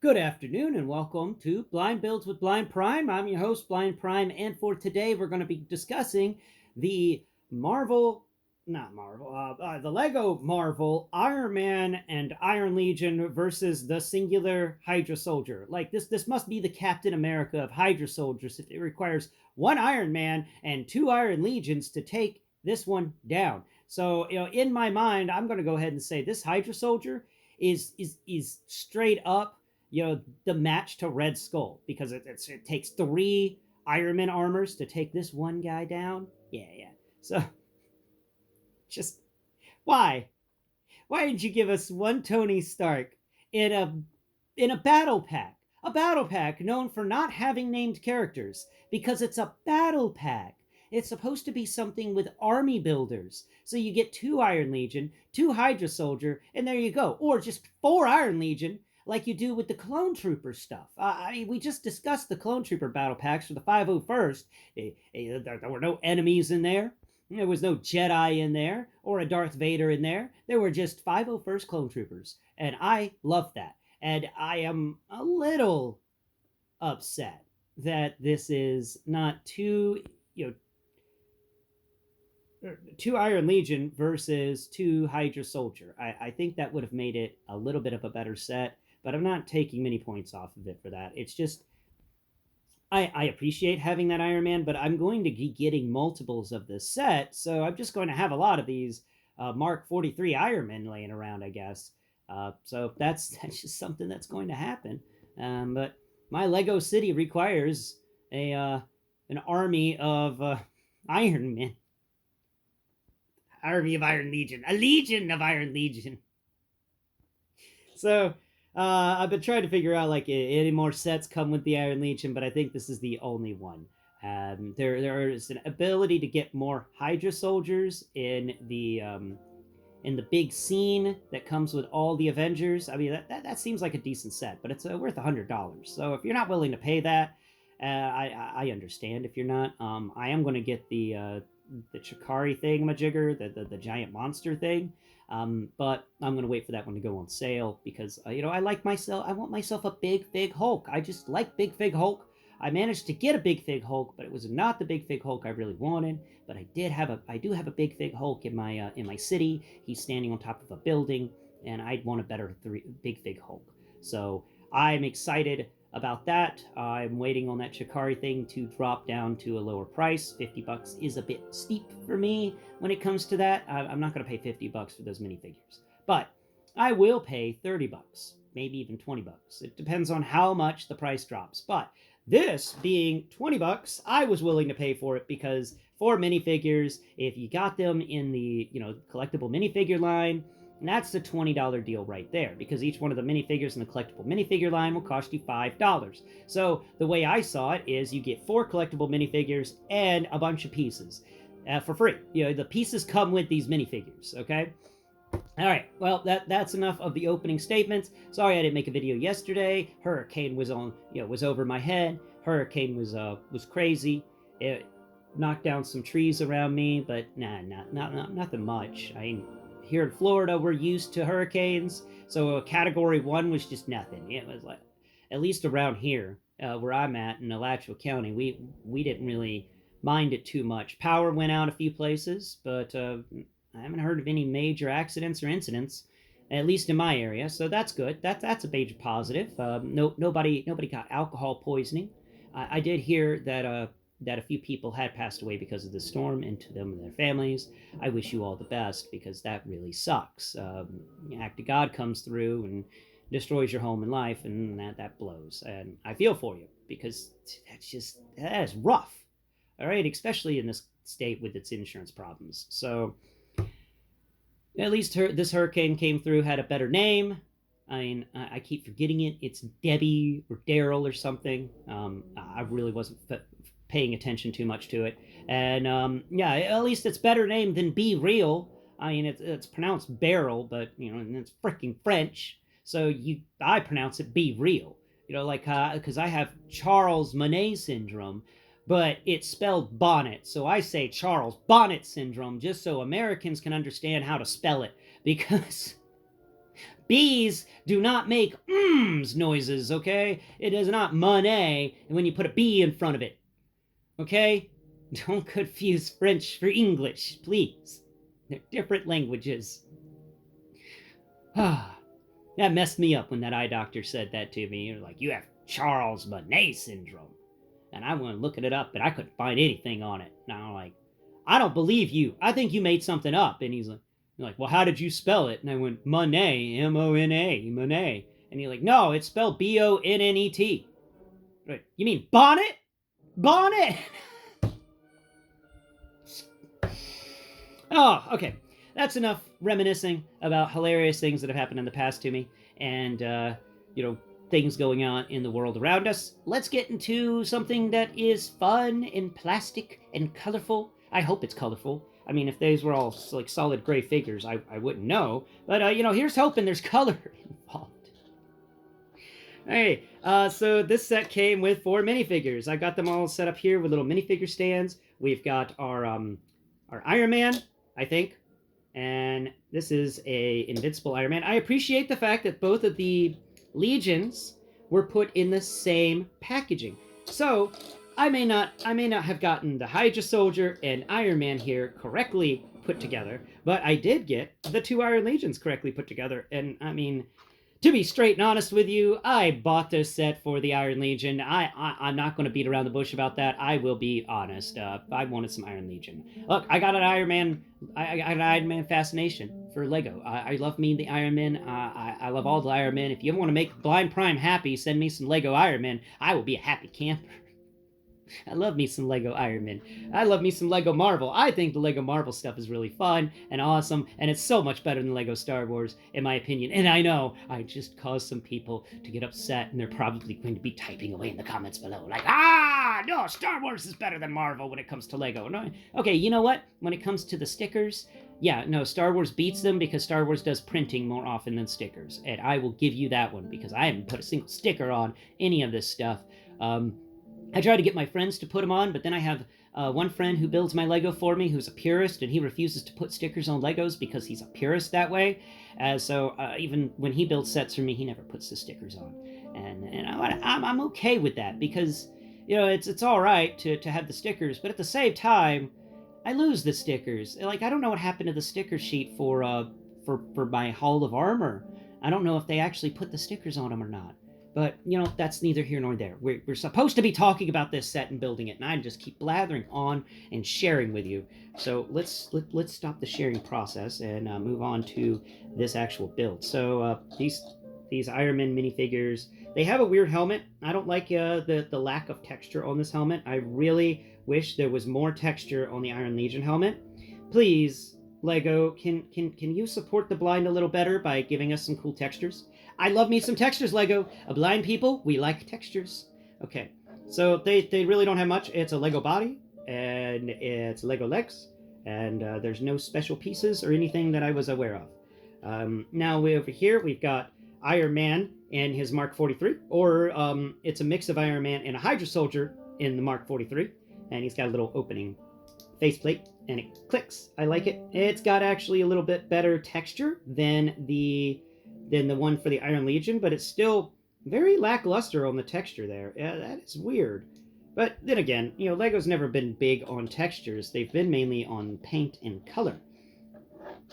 Good afternoon and welcome to Blind Builds with Blind Prime. I'm your host, Blind Prime, and for today we're going to be discussing the Marvel, not Marvel, the Lego Marvel Iron Man and Iron Legion versus the singular Hydra soldier. Like this must be the Captain America of Hydra soldiers if it requires one Iron Man and two Iron Legions to take this one down. So, in my mind, I'm going to go ahead and say this Hydra soldier is straight up the match to Red Skull because it takes three Iron Man armors to take this one guy down. Yeah. So just why? Why did you give us one Tony Stark in a battle pack? A battle pack known for not having named characters because it's a battle pack. It's supposed to be something with army builders. So you get two Iron Legion, two Hydra Soldier, and there you go. Or just four Iron Legion, like you do with the Clone Trooper stuff. We just discussed the Clone Trooper battle packs for the 501st. There were no enemies in there. There was no Jedi in there or a Darth Vader in there. There were just 501st Clone Troopers. And I love that. And I am a little upset that this is not two Iron Legion versus two Hydra Soldier. I think that would have made it a little bit of a better set, but I'm not taking many points off of it for that. It's just I appreciate having that Iron Man, but I'm going to be getting multiples of this set, so I'm just going to have a lot of these Mark 43 Iron Men laying around, I guess. So that's just something that's going to happen. But my Lego City requires an army of Iron Men. Army of Iron Legion. A legion of Iron Legion. So I've been trying to figure out like any more sets come with the Iron Legion, but I think this is the only one. There is an ability to get more Hydra soldiers in the big scene that comes with all the Avengers. I mean that seems like a decent set, but it's worth $100. So if you're not willing to pay that, I understand if you're not. I am going to get the Chikari thingamajigger, the giant monster thing. But I'm gonna wait for that one to go on sale because I like myself. I want myself a big fig Hulk. I just like big fig Hulk. I managed to get a big fig Hulk, but it was not the big fig Hulk I really wanted. But I do have a big fig Hulk in my city. He's standing on top of a building, and I'd want a better big fig Hulk. So I'm excited about that. I'm waiting on that Chikari thing to drop down to a lower price. $50 is a bit steep for me when it comes to that. I'm not going to pay $50 for those minifigures, but I will pay $30, maybe even $20. It depends on how much the price drops. But this being $20, I was willing to pay for it because for minifigures, if you got them in the collectible minifigure line, and that's the $20 deal right there, because each one of the minifigures in the collectible minifigure line will cost you $5. So the way I saw it is you get 4 collectible minifigures and a bunch of pieces for free. The pieces come with these minifigures, okay? All right, well, that's enough of the opening statements. Sorry I didn't make a video yesterday. Hurricane was over my head. Hurricane was crazy. It knocked down some trees around me, but nothing much. Here in Florida, we're used to hurricanes, so a Category 1 was just nothing. It was like, at least around here, where I'm at in Alachua County, we didn't really mind it too much. Power went out a few places, but I haven't heard of any major accidents or incidents, at least in my area, so that's good. That's a major positive. Nobody got alcohol poisoning. I did hear that a few people had passed away because of the storm, and to them and their families, I wish you all the best because that really sucks. The act of God comes through and destroys your home and life, and that blows. And I feel for you because that is rough. All right, especially in this state with its insurance problems. So at least this hurricane came through, had a better name. I mean, I keep forgetting it. It's Debbie or Daryl or something. I really wasn't paying attention too much to it. And yeah, at least it's better named than Be Real. I mean, it's pronounced barrel, but it's freaking French. So I pronounce it Be Real. Because I have Charles Bonnet syndrome, but it's spelled bonnet. So I say Charles Bonnet syndrome just so Americans can understand how to spell it. Because Bees do not make noises, okay? It is not money when you put a B in front of it, okay? Don't confuse French for English, please. They're different languages. That messed me up when that eye doctor said that to me. You're like, you have Charles Bonnet syndrome. And I went looking it up, but I couldn't find anything on it. And I'm like, I don't believe you. I think you made something up. And he's like, well, how did you spell it? And I went, Monet, M-O-N-A, Monet. And he's like, no, it's spelled B-O-N-N-E-T. Right. You mean bonnet? Bonnet! Oh, okay. That's enough reminiscing about hilarious things that have happened in the past to me. And, things going on in the world around us. Let's get into something that is fun and plastic and colorful. I hope it's colorful. I mean, if these were all like solid gray figures, I wouldn't know. But, here's hoping there's color involved. Hey, so this set came with 4 minifigures. I got them all set up here with little minifigure stands. We've got our Iron Man, I think. And this is a Invincible Iron Man. I appreciate the fact that both of the Legions were put in the same packaging. So I may not have gotten the Hydra Soldier and Iron Man here correctly put together, but I did get the 2 Iron Legions correctly put together. And I mean, to be straight and honest with you, I bought this set for the Iron Legion. I'm not going to beat around the bush about that. I will be honest. I wanted some Iron Legion. Look, I got an Iron Man. I got an Iron Man fascination for Lego. I love me the Iron Man. I love all the Iron Men. If you ever want to make Blind Prime happy, send me some Lego Iron Man. I will be a happy camper. I love me some Lego Iron Man. I love me some Lego Marvel. I think the Lego Marvel stuff is really fun and awesome, and it's so much better than Lego Star Wars, in my opinion. And I know I just caused some people to get upset, and they're probably going to be typing away in the comments below, like, no, Star Wars is better than Marvel when it comes to Lego. No, okay, you know what? When it comes to the stickers, yeah, no, Star Wars beats them because Star Wars does printing more often than stickers, and I will give you that one because I haven't put a single sticker on any of this stuff. I try to get my friends to put them on, but then I have one friend who builds my Lego for me who's a purist, and he refuses to put stickers on Legos because he's a purist that way. So even when he builds sets for me, he never puts the stickers on. And I'm okay with that because, it's all right to have the stickers, but at the same time, I lose the stickers. Like, I don't know what happened to the sticker sheet for my Hall of Armor. I don't know if they actually put the stickers on them or not. But, that's neither here nor there. We're supposed to be talking about this set and building it, and I just keep blathering on and sharing with you. So let's stop the sharing process and move on to this actual build. So these Iron Man minifigures, they have a weird helmet. I don't like the lack of texture on this helmet. I really wish there was more texture on the Iron Legion helmet. Please, Lego, can you support the blind a little better by giving us some cool textures? I love me some textures, Lego. Blind people, we like textures. Okay, so they really don't have much. It's a Lego body, and it's Lego legs, and there's no special pieces or anything that I was aware of. Now over here, we've got Iron Man and his Mark 43, or it's a mix of Iron Man and a Hydra Soldier in the Mark 43, and he's got a little opening faceplate, and it clicks. I like it. It's got actually a little bit better texture than the one for the Iron Legion, but it's still very lackluster on the texture there. Yeah, that is weird. But then again, Lego's never been big on textures. They've been mainly on paint and color.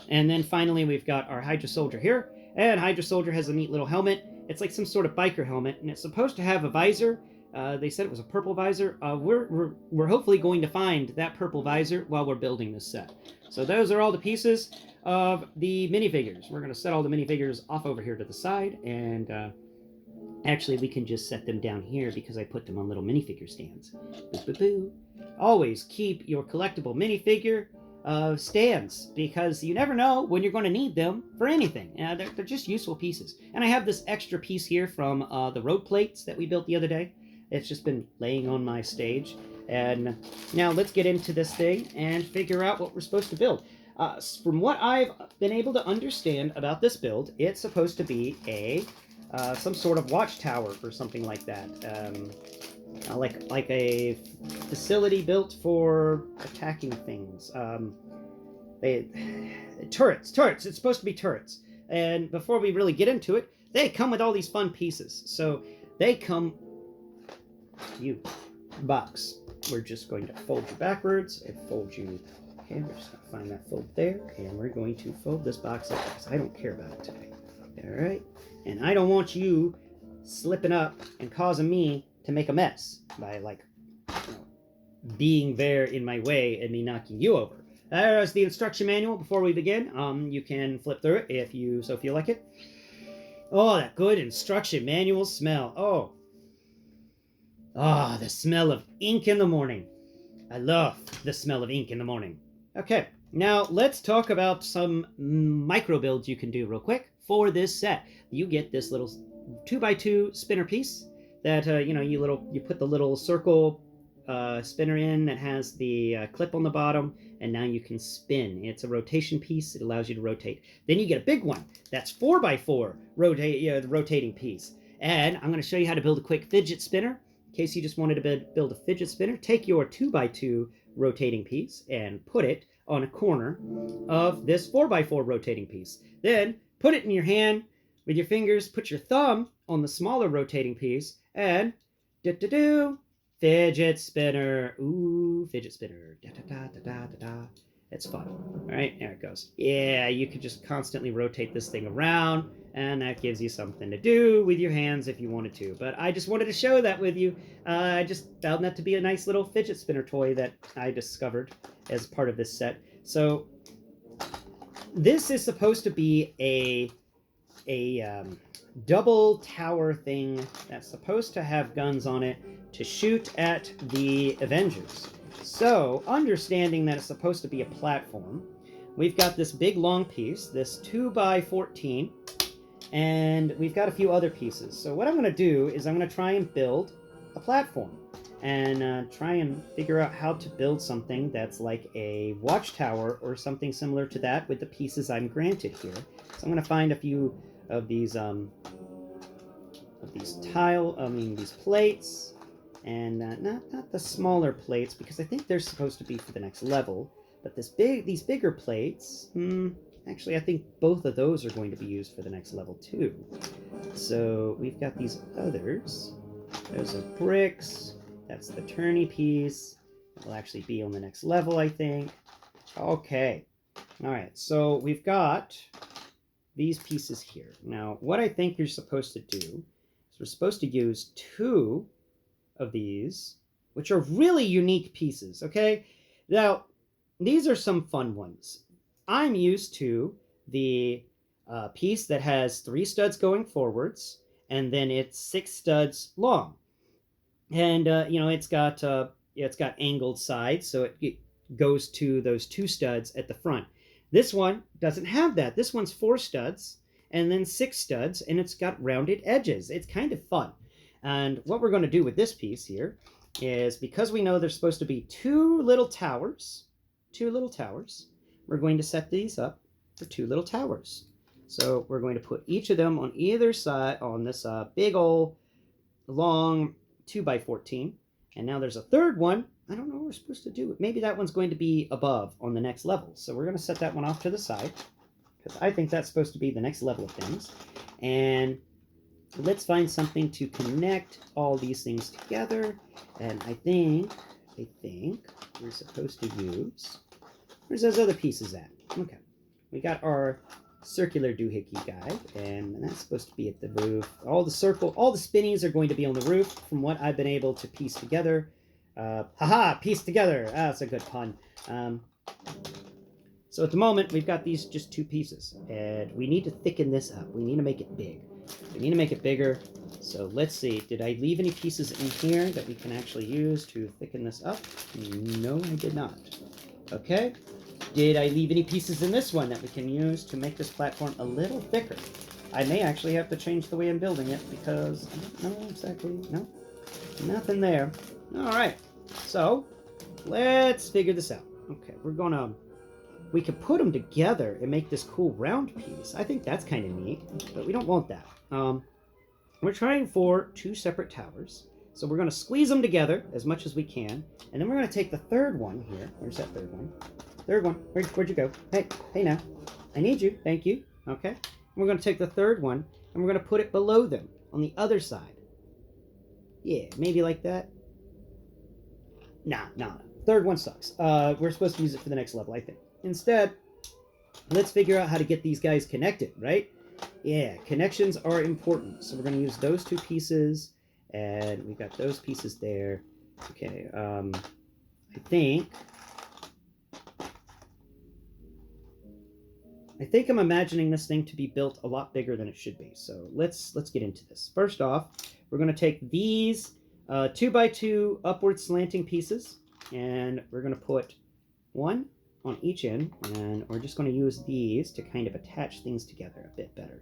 And then finally, we've got our Hydra Soldier here. And Hydra Soldier has a neat little helmet. It's like some sort of biker helmet, and it's supposed to have a visor. They said it was a purple visor. We're hopefully going to find that purple visor while we're building this set. So those are all the pieces of the minifigures. We're going to set all the minifigures off over here to the side, and actually we can just set them down here because I put them on little minifigure stands. Boo, boo, boo. Always keep your collectible minifigure stands because you never know when you're going to need them for anything. They're just useful pieces. And I have this extra piece here from the road plates that we built the other day. It's just been laying on my stage. And now let's get into this thing and figure out what we're supposed to build. From what I've been able to understand about this build, it's supposed to be some sort of watchtower or something like that. Like a facility built for attacking things. Turrets. It's supposed to be turrets. And before we really get into it, they come with all these fun pieces. So they come, box. We're just going to fold you backwards and fold you. Okay, we're just going to find that fold there, and we're going to fold this box up because I don't care about it today. All right, and I don't want you slipping up and causing me to make a mess by being there in my way and me knocking you over. There's the instruction manual before we begin. You can flip through it if you so feel like it. Oh, that good instruction manual smell. Oh, the smell of ink in the morning. I love the smell of ink in the morning. Okay, now let's talk about some micro builds you can do real quick for this set. You get this little 2x2 spinner piece that you put the little circle spinner in that has the clip on the bottom, and now you can spin. It's a rotation piece. It allows you to rotate. Then you get a big one that's 4x4 rotating piece. And I'm going to show you how to build a quick fidget spinner. In case you just wanted to build a fidget spinner, take your 2x2 rotating piece and put it on a corner of this 4x4 rotating piece. Then put it in your hand with your fingers, put your thumb on the smaller rotating piece, and fidget spinner. Ooh, fidget spinner. Da-da-da-da-da-da-da. It's fun. All right, there it goes. Yeah, you could just constantly rotate this thing around, and that gives you something to do with your hands if you wanted to. But I just wanted to show that with you. I just found that to be a nice little fidget spinner toy that I discovered as part of this set. So this is supposed to be a double tower thing that's supposed to have guns on it to shoot at the Avengers. So, understanding that it's supposed to be a platform, we've got this big long piece, this 2x14, and we've got a few other pieces. So what I'm going to do is I'm going to try and build a platform and try and figure out how to build something that's like a watchtower or something similar to that with the pieces I'm granted here. So I'm going to find a few of these these plates, and not the smaller plates, because I think they're supposed to be for the next level, but these bigger plates, actually I think both of those are going to be used for the next level too. So we've got these others. Those are bricks. That's the turny piece. It will actually be on the next level, I think. Okay. All right, so we've got these pieces here. Now, what I think you're supposed to do is we're supposed to use 2 of these, which are really unique pieces, okay? Now, these are some fun ones. I'm used to the piece that has 3 studs going forwards, and then it's 6 studs long. And, it's got angled sides, so it goes to those 2 studs at the front. This one doesn't have that. This one's 4 studs and then 6 studs, and it's got rounded edges. It's kind of fun. And what we're going to do with this piece here is, because we know there's supposed to be 2 little towers, we're going to set these up for 2 little towers. So we're going to put each of them on either side on this big old long 2x14. And now there's a third one. I don't know what we're supposed to do. Maybe that one's going to be above on the next level. So we're going to set that one off to the side, because I think that's supposed to be the next level of things. And let's find something to connect all these things together. And I think we're supposed to use... Where's those other pieces at? Okay. We got our circular doohickey guy, and that's supposed to be at the roof. All the spinnies are going to be on the roof, from what I've been able to piece together. Piece together. That's a good pun. So at the moment, we've got these just 2 pieces, and we need to thicken this up. We need to make it big. We need to make it bigger. So let's see. Did I leave any pieces in here that we can actually use to thicken this up? No, I did not. Okay. Did I leave any pieces in this one that we can use to make this platform a little thicker? I may actually have to change the way I'm building it, because I don't know exactly. No, nothing there. All right. So let's figure this out. Okay, we could put them together and make this cool round piece. I think that's kind of neat, but we don't want that. We're trying for 2 separate towers. So we're going to squeeze them together as much as we can. And then we're going to take the third one here. Where's that third one? Third one. Where'd you go? Hey now. I need you. Thank you. Okay. We're going to take the third one, and we're going to put it below them on the other side. Yeah, maybe like that. Nah. Third one sucks. We're supposed to use it for the next level, I think. Instead, let's figure out how to get these guys connected, right? Yeah, connections are important. So we're going to use those two pieces, and we've got those pieces there. Okay, I think I'm imagining this thing to be built a lot bigger than it should be. So let's get into this. First off, we're going to take these 2x2 upward slanting pieces, and we're going to put one on each end, and we're just going to use these to kind of attach things together a bit better.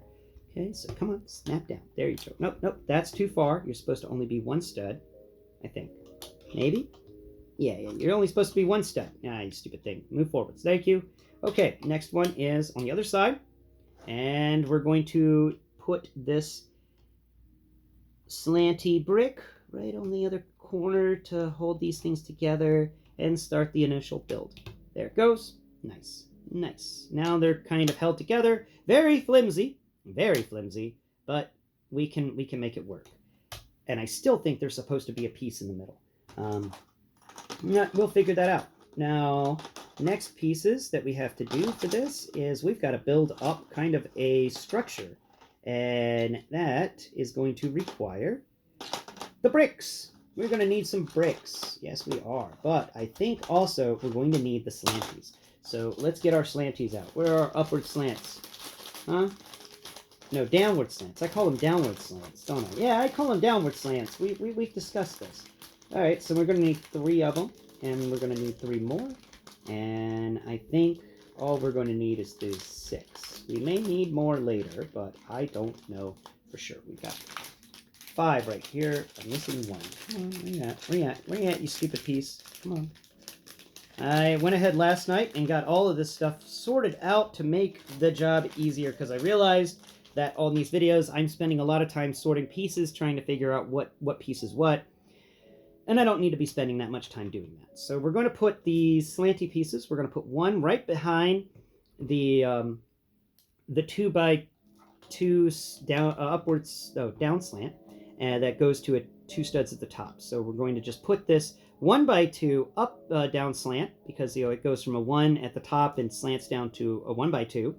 Okay, so come on, snap down. There you go. Nope, that's too far. You're supposed to only be one stud, I think. Maybe? Yeah, you're only supposed to be one stud. Ah, you stupid thing. Move forwards. Thank you. Okay, next one is on the other side, and we're going to put this slanty brick right on the other corner to hold these things together and start the initial build. There it goes. Nice. Now they're kind of held together. Very flimsy, but we can make it work. And I still think there's supposed to be a piece in the middle. We'll figure that out. Now, next pieces that we have to do for this is we've got to build up kind of a structure. And that is going to require the bricks. We're going to need some bricks. Yes, we are. But I think also we're going to need the slanties. So let's get our slanties out. Where are our upward slants? Huh? No, downward slants. I call them downward slants, don't I? Yeah, I call them downward slants. We've discussed this. All right, so we're going to need 3 of them. And we're going to need 3 more. And I think all we're going to need is these 6. We may need more later, but I don't know for sure. We've got 5 right here. I'm missing 1. Come on, where you at, you stupid piece? Come on. I went ahead last night and got all of this stuff sorted out to make the job easier, because I realized that on these videos I'm spending a lot of time sorting pieces, trying to figure out what piece is what. And I don't need to be spending that much time doing that. So we're going to put these slanty pieces. We're going to put one right behind the 2x2 down slant, and that goes to 2 studs at the top. So we're going to just put this 1x2 up down slant, because it goes from a 1 at the top and slants down to a 1x2.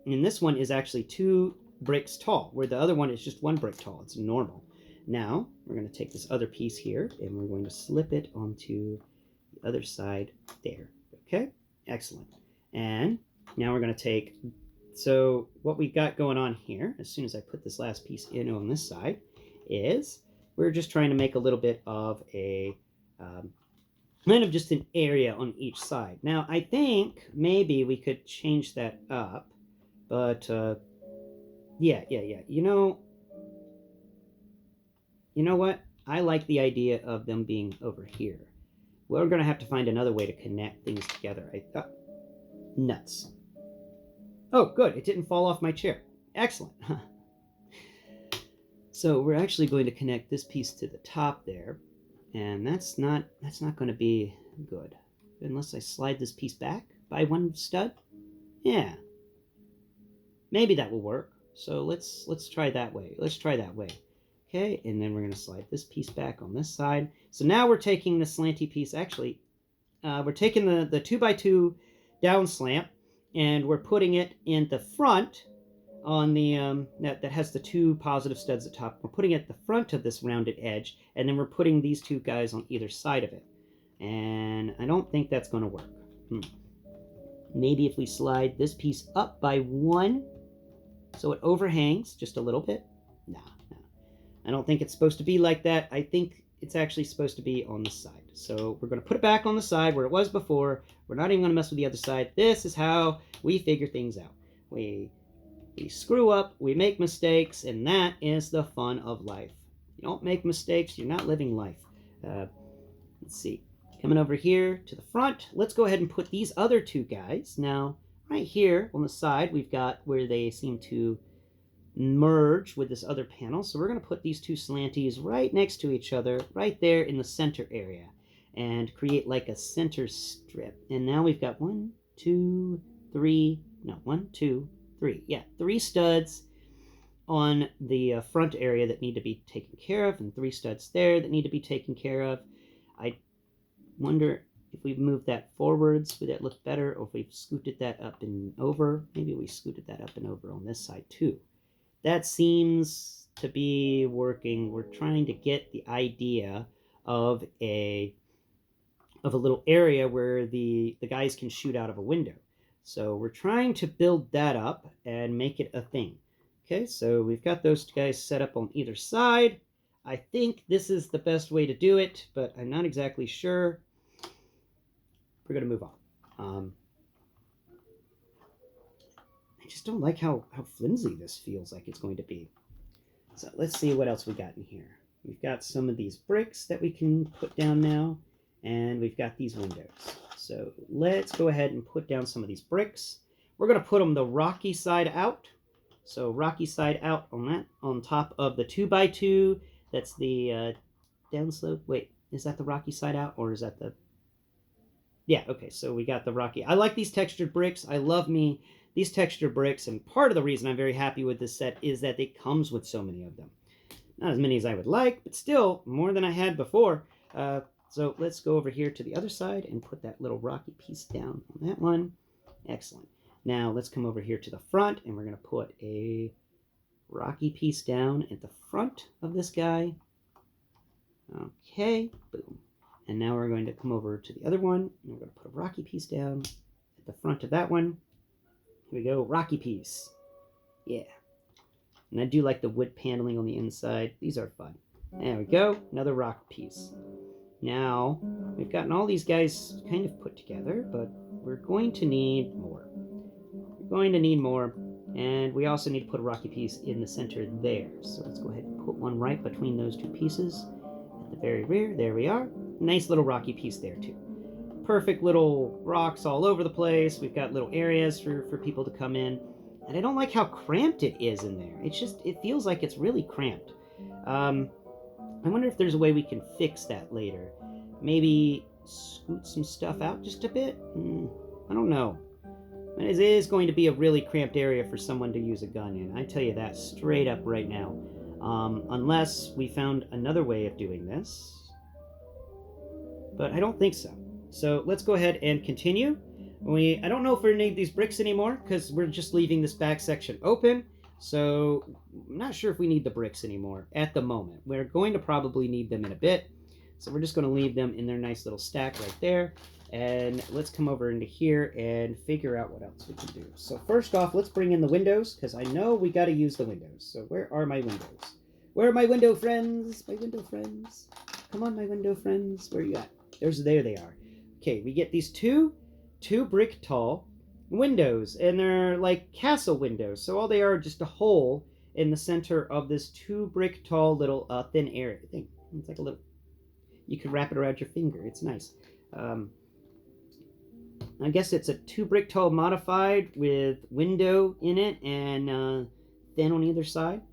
And this one is actually 2 bricks tall, where the other one is just 1 brick tall. It's normal. Now, we're going to take this other piece here, and we're going to slip it onto the other side there. Okay? Excellent. And now we're going to take, so what we've got going on here, as soon as I put this last piece in on this side, is we're just trying to make a little bit of a, kind of just an area on each side. Now, I think maybe we could change that up, but, yeah. You know what? I like the idea of them being over here. We're going to have to find another way to connect things together. Nuts. Oh, good. It didn't fall off my chair. Excellent. So we're actually going to connect this piece to the top there. And that's not going to be good. Unless I slide this piece back by 1 stud. Yeah. Maybe that will work. So let's try that way. Okay, and then we're going to slide this piece back on this side. So now we're taking the slanty piece, actually, we're taking the 2x2 down slant, and we're putting it in the front on the, that has the 2 positive studs at the top. We're putting it at the front of this rounded edge, and then we're putting these 2 guys on either side of it. And I don't think that's going to work. Maybe if we slide this piece up by 1, so it overhangs just a little bit. Nah. I don't think it's supposed to be like that. I think it's actually supposed to be on the side. So we're going to put it back on the side where it was before. We're not even going to mess with the other side. This is how we figure things out. We screw up, we make mistakes, and that is the fun of life. You don't make mistakes, you're not living life. Let's see. Coming over here to the front, let's go ahead and put these other 2 guys. Now, right here on the side, we've got where they seem to merge with this other panel. So we're going to put these 2 slanties right next to each other, right there in the center area, and create like a center strip. And now we've got 1, 2, 3, 3. Yeah, 3 studs on the front area that need to be taken care of, and 3 studs there that need to be taken care of. I wonder if we've moved that forwards, would that look better? Or if we've scooted that up and over? Maybe we scooted that up and over on this side too. That seems to be working. We're trying to get the idea of a little area where the guys can shoot out of a window. So we're trying to build that up and make it a thing. Okay, so we've got those guys set up on either side. I think this is the best way to do it, but I'm not exactly sure. We're going to move on. I just don't like how flimsy this feels like it's going to be. So let's see what else we got in here. We've got some of these bricks that we can put down now, and we've got these windows. So let's go ahead and put down some of these bricks. We're going to put them the rocky side out. So rocky side out on that, on top of the 2x2. That's the downslope. Wait, is that the rocky side out, or is that the... Yeah, okay, so we got the rocky. I like these textured bricks. I love me these textured bricks, and part of the reason I'm very happy with this set is that it comes with so many of them. Not as many as I would like, but still more than I had before. So let's go over here to the other side and put that little rocky piece down on that one. Excellent. Now let's come over here to the front, and we're going to put a rocky piece down at the front of this guy. Okay, boom. And now we're going to come over to the other one, and we're going to put a rocky piece down at the front of that one. Here we go, rocky piece. Yeah. And I do like the wood paneling on the inside. These are fun. There we go, another rock piece. Now, we've gotten all these guys kind of put together, but we're going to need more. We're going to need more, and we also need to put a rocky piece in the center there. So let's go ahead and put one right between those two pieces. At the very rear, there we are. Nice little rocky piece there too. Perfect little rocks all over the place. We've got little areas for people to come in. And I don't like how cramped it is in there. It's just, it feels like it's really cramped. I wonder if there's a way we can fix that later. Maybe scoot some stuff out just a bit? I don't know. It is going to be a really cramped area for someone to use a gun in. I tell you that straight up right now. Unless we found another way of doing this. But I don't think so. So let's go ahead and continue. I don't know if we're going to need these bricks anymore, because we're just leaving this back section open. So I'm not sure if we need the bricks anymore at the moment. We're going to probably need them in a bit. So we're just going to leave them in their nice little stack right there. And let's come over into here and figure out what else we can do. So first off, let's bring in the windows, because I know we got to use the windows. So where are my windows? Where are my window friends? My window friends. Come on, my window friends. Where are you at? There they are. Okay, we get these two brick tall windows, and they're like castle windows. So all they are just a hole in the center of this 2 brick tall little thin area thing. It's like a little, you can wrap it around your finger. It's nice. I guess it's a 2 brick tall modified with window in it and thin on either side.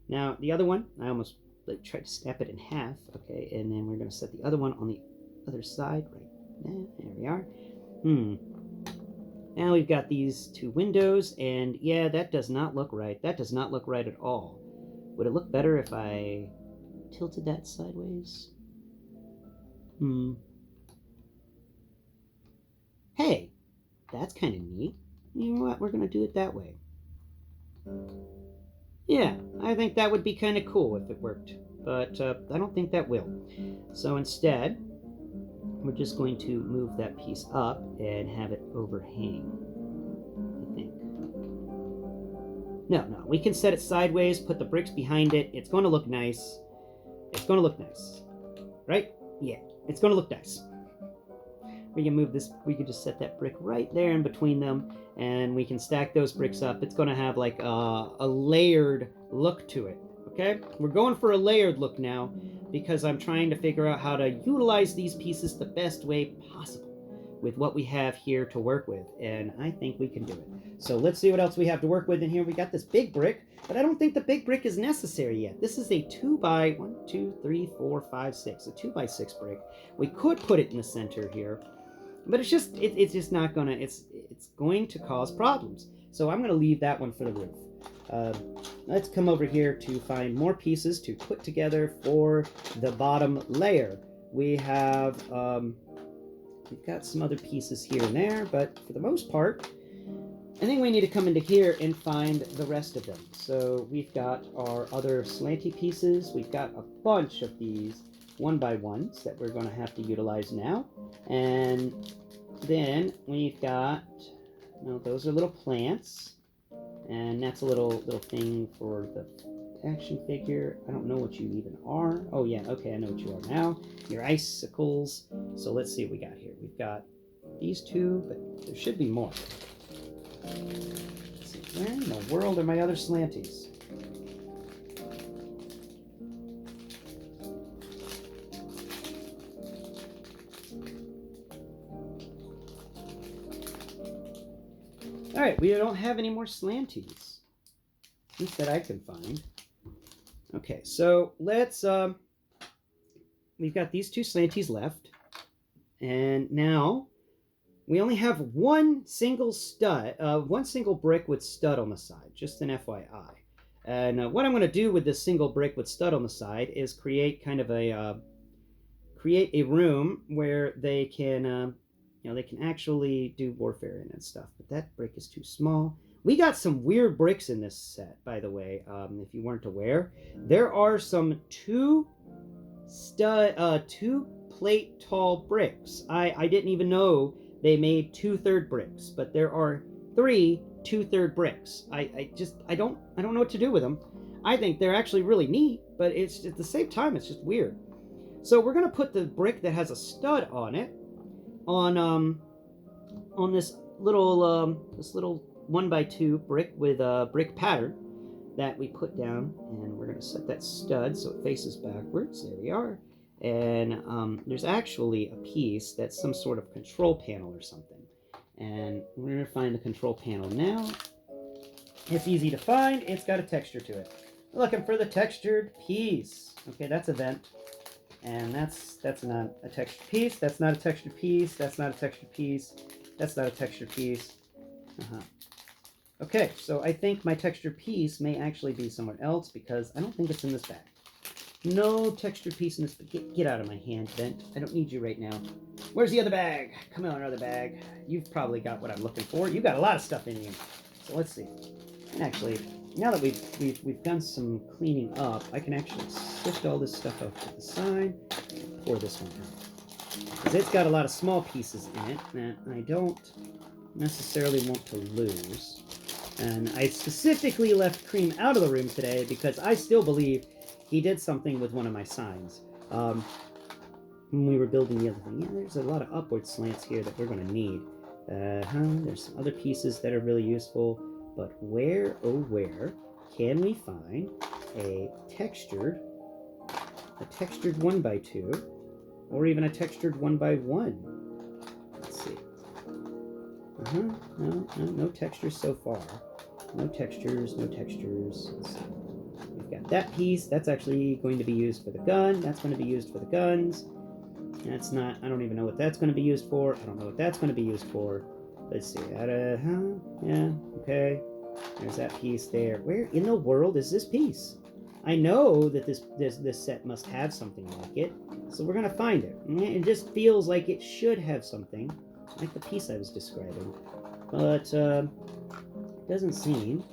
Now the other one, I almost tried to snap it in half. Okay, and then we're going to set the other one on the other side right there. There we are. Now we've got these 2 windows, and yeah, that does not look right. That does not look right at all. Would it look better if I tilted that sideways? Hey, that's kind of neat. You know what? We're going to do it that way. Yeah, I think that would be kind of cool if it worked, but I don't think that will. So instead, we're just going to move that piece up and have it overhang, I think. No, we can set it sideways, put the bricks behind it. It's going to look nice. It's going to look nice. Right? Yeah, it's going to look nice. We can move this, we can just set that brick right there in between them, and we can stack those bricks up. It's going to have like a layered look to it, okay? We're going for a layered look now, because I'm trying to figure out how to utilize these pieces the best way possible with what we have here to work with, and I think we can do it. So let's see what else we have to work with in here. We got this big brick, but I don't think the big brick is necessary yet. This is a 2 by 1, 2, 3, 4, 5, 6, a 2 by 6 brick. We could put it in the center here, but it's just not gonna, it's going to cause problems. So I'm going to leave that one for the roof. Let's come over here to find more pieces to put together for the bottom layer. We have, we've got some other pieces here and there, but for the most part, I think we need to come into here and find the rest of them. So we've got our other slanty pieces. We've got a bunch of these 1x1s that we're going to have to utilize now. And then we've got, no, those are little plants. And that's a little thing for the action figure. I don't know what you even are. Oh yeah, okay, I know what you are now. Your icicles. So let's see what we got here. We've got these two, but there should be more. Let's see, where in the world are my other slanties? Alright, we don't have any more slanties. At least that I can find. Okay, so let's, we've got these two slanties left. And now, we only have one single stud, one single brick with stud on the side, just an FYI. And what I'm going to do with this single brick with stud on the side is create kind of a, create a room where they can, you know, they can actually do warfare in and stuff. But that brick is too small. We got some weird bricks in this set, by the way, if you weren't aware. There are some two plate tall bricks. I didn't even know they made 2/3 bricks, but there are 3 2/3 bricks. I don't know what to do with them. I think they're actually really neat, but it's at the same time it's just weird. So we're gonna put the brick that has a stud on it on this little 1x2 brick with a brick pattern that we put down, and we're going to set that stud so it faces backwards. There we are. And there's actually a piece that's some sort of control panel or something, and we're going to find the control panel now. It's easy to find. It's got a texture to it. We're looking for the textured piece. Okay, that's a vent. And that's not a textured piece. That's not a textured piece. That's not a textured piece. That's not a textured piece. Okay, so I think my textured piece may actually be somewhere else because I don't think it's in this bag. No textured piece in this bag. Get out of my hand, vent. I don't need you right now. Where's the other bag? Come on, other bag. You've probably got what I'm looking for. You've got a lot of stuff in you. So let's see. And actually, now that we've done some cleaning up, I can actually sift all this stuff off to the side and pour this one out. Because it's got a lot of small pieces in it that I don't necessarily want to lose. And I specifically left Cream out of the room today because I still believe he did something with one of my signs. When we were building the other thing. Yeah, there's a lot of upward slants here that we're going to need. There's some other pieces that are really useful. But where, oh where, can we find a textured 1x2, or even a textured 1x1? Let's see. No textures so far. No textures. Let's see. We've got that piece. That's actually going to be used for the gun. That's going to be used for the guns. That's not, I don't even know what that's going to be used for. I don't know what that's going to be used for. Let's see. Yeah, okay. There's that piece there. Where in the world is this piece? I know that this set must have something like it, so we're gonna find it. It just feels like it should have something, like the piece I was describing, but it doesn't seem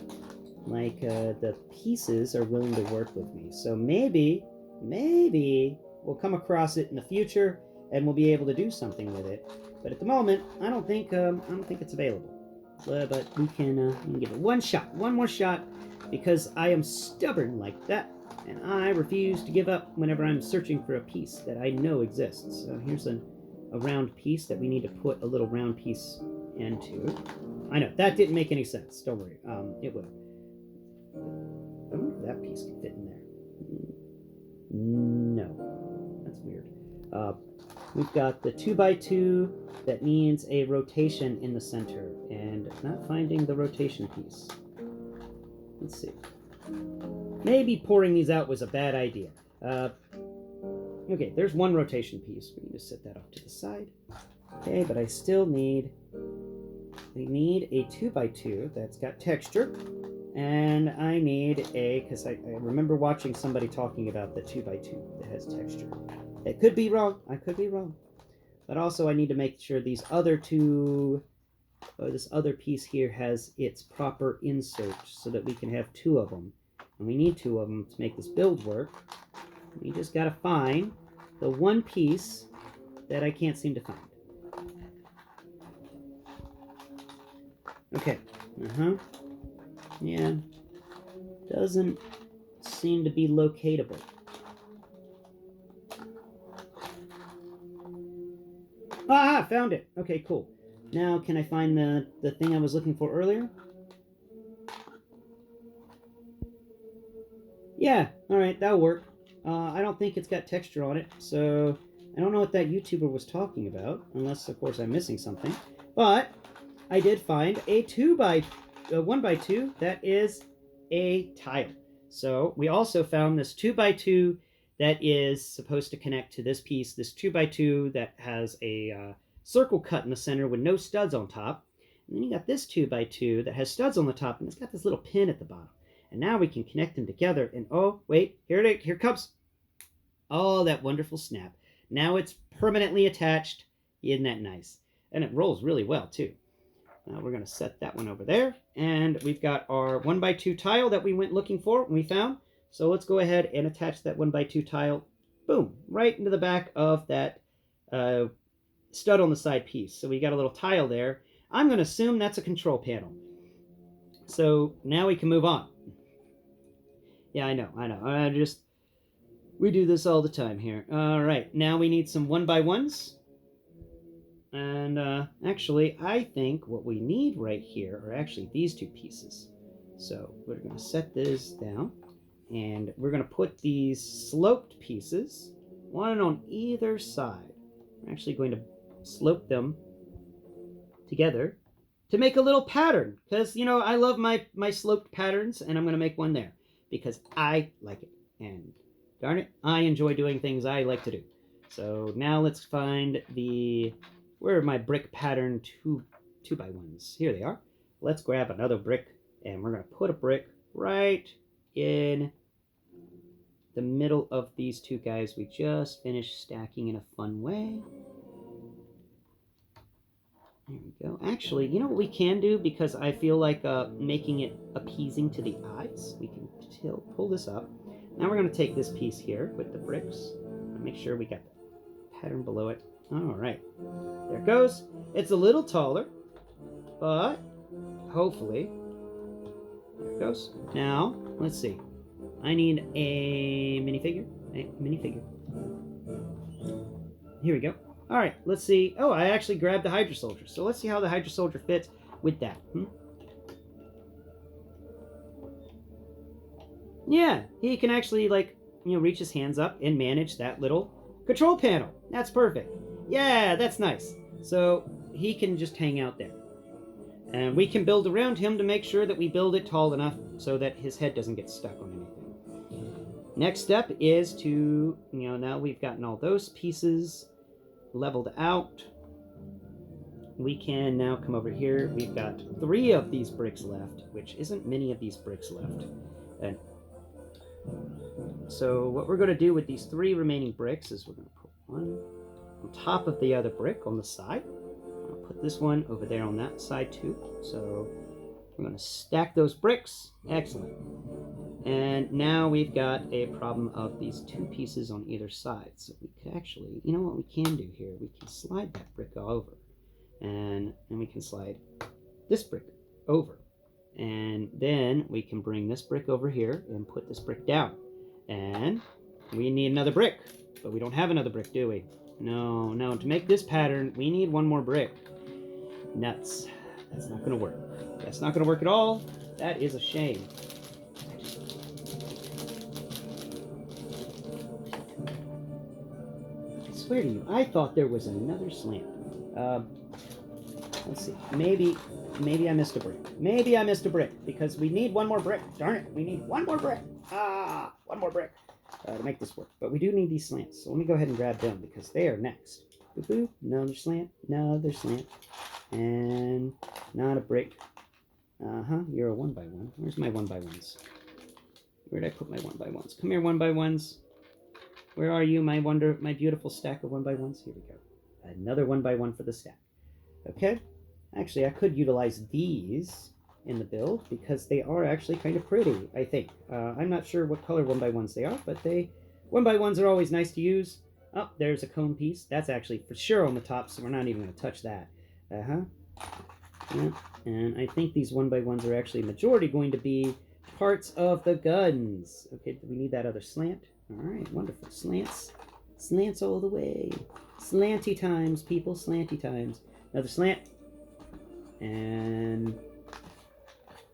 like the pieces are willing to work with me. So maybe we'll come across it in the future, and we'll be able to do something with it. But at the moment, I don't think it's available. But we can give it one more shot, because I am stubborn like that, and I refuse to give up whenever I'm searching for a piece that I know exists. So here's a round piece that we need to put a little round piece into. I know, that didn't make any sense. Don't worry, it will. I wonder if that piece can fit in there. No, that's weird. We've got the 2x2 that needs a rotation in the center, and not finding the rotation piece. Let's see. Maybe pouring these out was a bad idea. Okay, there's one rotation piece. We need to set that off to the side. Okay, but I still need I need a 2x2 that's got texture. And I need because I remember watching somebody talking about the 2x2 that has texture. It could be wrong. I could be wrong. But also I need to make sure these other two, this other piece here has its proper insert so that we can have two of them. And we need two of them to make this build work. We just got to find the one piece that I can't seem to find. Okay. Yeah. Doesn't seem to be locatable. Ah, found it. Okay, cool. Now, can I find the thing I was looking for earlier? Yeah, alright, that'll work. I don't think it's got texture on it, so I don't know what that YouTuber was talking about, unless, of course, I'm missing something. But I did find a 1x2 that is a tile. So we also found this 2x2 that is supposed to connect to this piece, this 2x2 that has a circle cut in the center with no studs on top. And then you got this 2x2 that has studs on the top, and it's got this little pin at the bottom. And now we can connect them together, and oh, wait, here comes. Oh, that wonderful snap. Now it's permanently attached. Isn't that nice? And it rolls really well, too. Now we're going to set that one over there. And we've got our 1x2 tile that we went looking for and we found. So let's go ahead and attach that 1x2 tile, boom, right into the back of that stud on the side piece. So we got a little tile there. I'm going to assume that's a control panel. So now we can move on. Yeah, I know. We do this all the time here. All right, now we need some 1x1s. And actually, I think what we need right here are actually these two pieces. So we're going to set this down, and we're going to put these sloped pieces, one on either side. We're actually going to slope them together to make a little pattern, because, you know, I love my sloped patterns, and I'm going to make one there because I like it. And darn it, I enjoy doing things I like to do. So now let's find where are my brick pattern 2x1s? Here they are. Let's grab another brick, and we're going to put a brick right in the middle of these two guys we just finished stacking in a fun way. There we go. Actually, you know what we can do, because I feel like making it appeasing to the eyes? We can pull this up. Now we're going to take this piece here with the bricks. Make sure we got the pattern below it. All right. There it goes. It's a little taller, but hopefully, there it goes. Now, let's see. I need a minifigure. Here we go. All right, let's see. Oh, I actually grabbed the Hydra soldier. So let's see how the Hydra soldier fits with that. Yeah, he can actually, like, you know, reach his hands up and manage that little control panel. That's perfect. Yeah, that's nice. So he can just hang out there. And we can build around him to make sure that we build it tall enough so that his head doesn't get stuck on anything. Next step is to, you know, now we've gotten all those pieces leveled out. We can now come over here. We've got 3 of these bricks left, which isn't many of these bricks left. And so what we're going to do with these 3 remaining bricks is we're going to put one on top of the other brick on the side. I'll put this one over there on that side too. So we're going to stack those bricks. Excellent. And now we've got a problem of these 2 pieces on either side. So we could actually, you know what we can do here? We can slide that brick over. And we can slide this brick over. And then we can bring this brick over here and put this brick down. And we need another brick. But we don't have another brick, do we? No. To make this pattern, we need 1 more brick. Nuts. That's not going to work. That's not going to work at all. That is a shame. I swear to you, I thought there was another slant. Let's see. Maybe I missed a brick. Maybe I missed a brick, because we need 1 more brick. Darn it. We need 1 more brick. 1 more brick to make this work. But we do need these slants. So let me go ahead and grab them, because they are next. Boop, boop. Another slant. Another slant. And not a brick. You're a 1x1. Where's my 1x1s? Where did I put my 1x1s? Come here, 1x1s. Where are you, my beautiful stack of 1x1s? Here we go. Another 1x1 for the stack. Okay. Actually, I could utilize these in the build because they are actually kind of pretty, I think. I'm not sure what color 1x1s they are, but 1x1s are always nice to use. Oh, there's a cone piece. That's actually for sure on the top, so we're not even going to touch that. Yeah. And I think these 1x1s are actually majority going to be parts of the guns. Okay, do we need that other slant? All right, wonderful. Slants. Slants all the way. Slanty times, people. Slanty times. Another slant. And you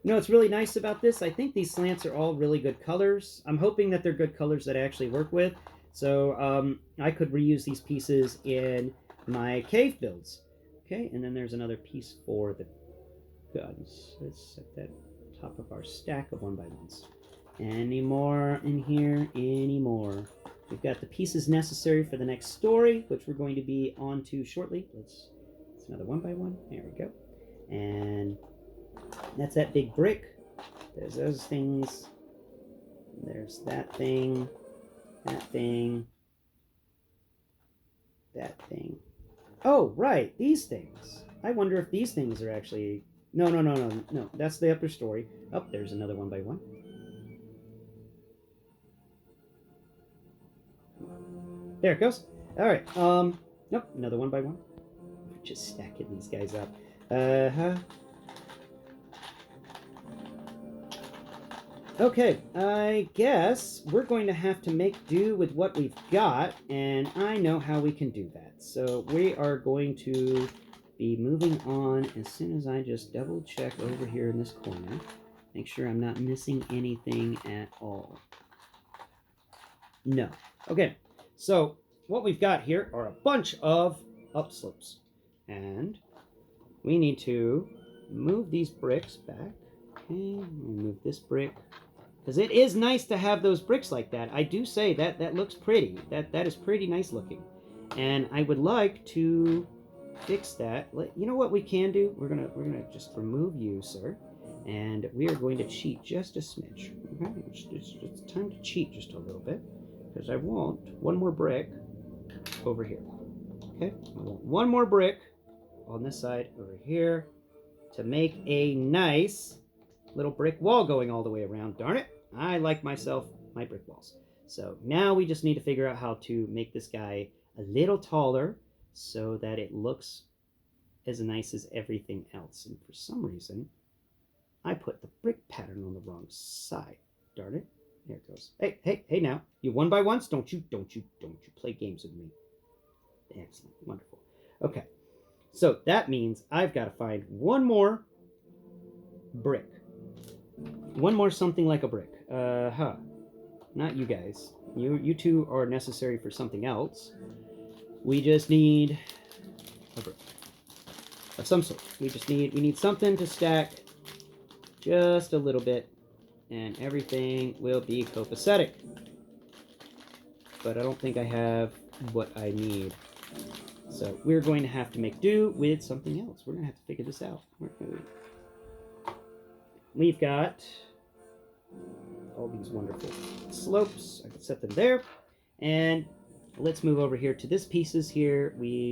know what's really nice about this? I think these slants are all really good colors. I'm hoping that they're good colors that I actually work with. So I could reuse these pieces in my cave builds. Okay, and then there's another piece for the guns. Let's set that top of our stack of 1x1s. Any more in here? Any more? We've got the pieces necessary for the next story, which we're going to be on to shortly. It's another 1x1. There we go. And that's that big brick. There's those things. There's that thing. That thing. That thing. Oh, right. These things. I wonder if these things are actually... No. That's the upper story. Oh, there's another 1x1. There it goes. All right. Nope. Another 1x1. We're just stacking these guys up. Okay, I guess we're going to have to make do with what we've got, and I know how we can do that. So we are going to be moving on as soon as I just double check over here in this corner. Make sure I'm not missing anything at all. No. Okay, so what we've got here are a bunch of upslopes. And we need to move these bricks back. Okay, move this brick. Because it is nice to have those bricks like that. I do say that that looks pretty. That is pretty nice looking. And I would like to fix that. You know what we can do? We're gonna just remove you, sir. And we are going to cheat just a smidge. Okay? It's time to cheat just a little bit. Because I want one more brick over here. Okay? I want one more brick on this side over here to make a nice little brick wall going all the way around. Darn it. I like myself my brick walls. So now we just need to figure out how to make this guy a little taller so that it looks as nice as everything else. And for some reason, I put the brick pattern on the wrong side. Darn it. There it goes. Hey now. You 1x1s? Don't you play games with me. Excellent. Wonderful. Okay. So that means I've got to find one more brick. One more something like a brick. Not you guys. You two are necessary for something else. We just need a brick of some sort. We need something to stack just a little bit, and everything will be copacetic. But I don't think I have what I need. So we're going to have to make do with something else. We're going to have to figure this out. We've got all these wonderful slopes. I can set them there. And let's move over here to this pieces here.